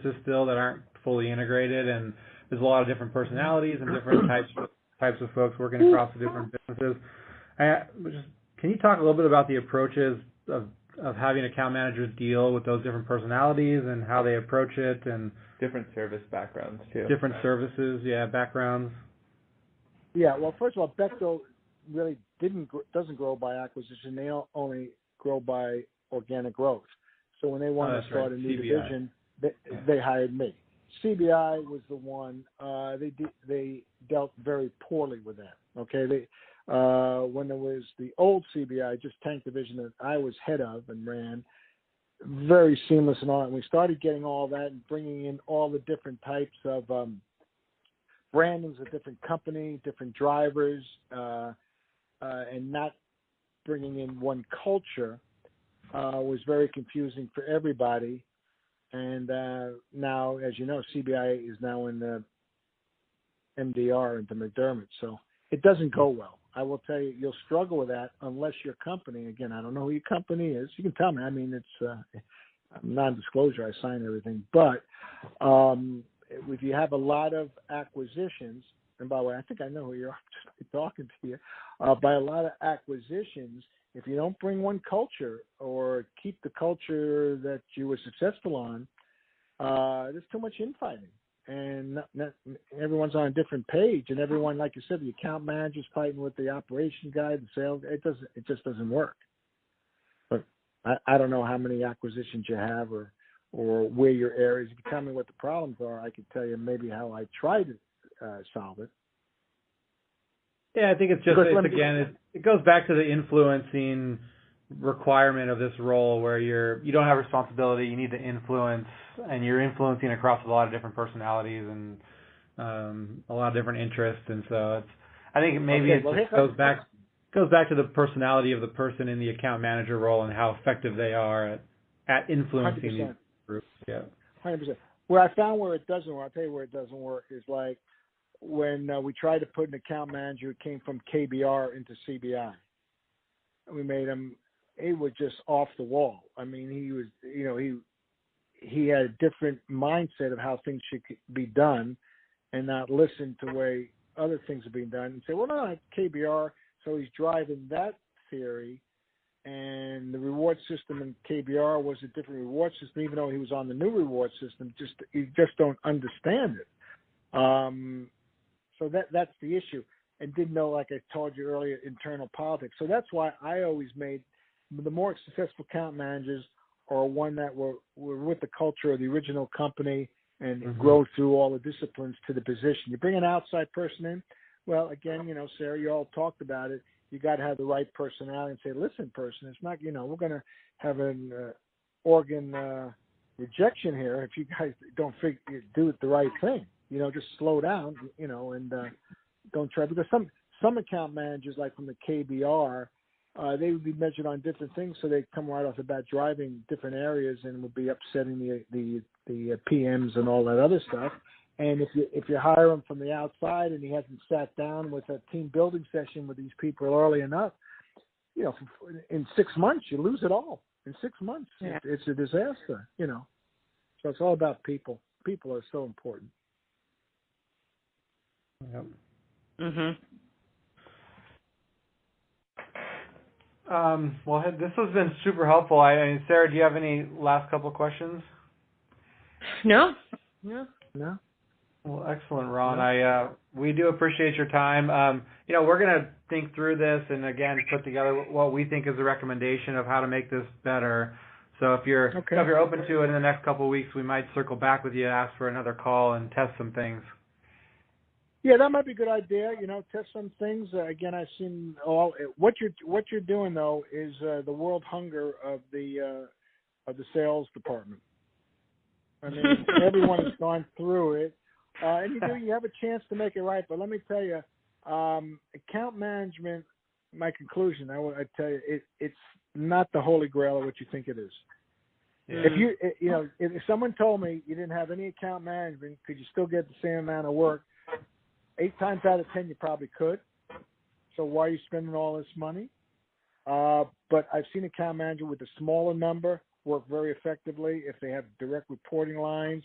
services still that aren't fully integrated, and there's a lot of different personalities and different types of folks working across the different businesses. Can you talk a little bit about the approaches of having account managers deal with those different personalities and how they approach it, and different service backgrounds too? Different services, backgrounds. Yeah, well, first of all, Bechtel really doesn't grow by acquisition. They only grow by organic growth. So when they wanted to start a new division, they hired me. CBI was the one. They dealt very poorly with that. Okay, when there was the old CBI, just tank division that I was head of and ran, very seamless and all. And we started getting all that and bringing in all the different types of brandings of different company, different drivers, and not bringing in one culture was very confusing for everybody. And now, as you know, CBI is now in the MDR into McDermott, so it doesn't go well. I will tell you, you'll struggle with that unless your company, again, I don't know who your company is. You can tell me. I mean, it's non-disclosure. I sign everything. But if you have a lot of acquisitions, and by the way, I think I know who you are just by talking to you, by a lot of acquisitions, if you don't bring one culture or keep the culture that you were successful on, there's too much infighting. And not everyone's on a different page, and everyone, like you said, the account manager's fighting with the operation guy, the sales. It just doesn't work. But I don't know how many acquisitions you have or where your areas. If you tell me what the problems are, I could tell you maybe how I try to solve it. Yeah, I think it's just it goes back to the influencing requirement of this role, where you don't have responsibility, you need to influence, and you're influencing across a lot of different personalities and a lot of different interests, and so I think maybe it goes back to the personality of the person in the account manager role and how effective they are at influencing 100%. these groups. Yeah, 100%. Where I found where it doesn't work, I'll tell you where it doesn't work, is like when we tried to put an account manager who came from KBR into CBI. We made him. He was just off the wall. I mean, he was, he had a different mindset of how things should be done, and not listen to the way other things are being done, and say, well, no, it's KBR. So he's driving that theory, and the reward system in KBR was a different reward system, even though he was on the new reward system. You just don't understand it. So that's the issue, and didn't know, like I told you earlier, internal politics. So that's why I always made the more successful account managers are one that were with the culture of the original company and grow through all the disciplines to the position. You bring an outside person in, well, again, Sarah, you all talked about it. You got to have the right personality and say, listen, person, it's not, we're going to have an organ rejection here if you guys don't do it the right thing. Just slow down, and don't try. Because some account managers, like from the KBR, they would be measured on different things, so they come right off the bat driving different areas and would be upsetting the PMs and all that other stuff. And if you hire him from the outside and he hasn't sat down with a team building session with these people early enough, in 6 months you lose it all. In 6 months, it's a disaster. So it's all about people. People are so important. Yep. Well, this has been super helpful. Sarah, do you have any last couple of questions? No. Well, excellent, Ron. We do appreciate your time. We're going to think through this and again put together what we think is a recommendation of how to make this better. So if you're open to it in the next couple of weeks, we might circle back with you, ask for another call, and test some things. Yeah, that might be a good idea. Test some things. Again, I've seen what you're doing though is the world hunger of the sales department. I mean, everyone has gone through it, and you have a chance to make it right. But let me tell you, account management. My conclusion, I tell you, it's not the holy grail of what you think it is. Yeah. If someone told me you didn't have any account management, could you still get the same amount of work? 8 times out of 10, you probably could. So why are you spending all this money? But I've seen account manager with a smaller number work very effectively if they have direct reporting lines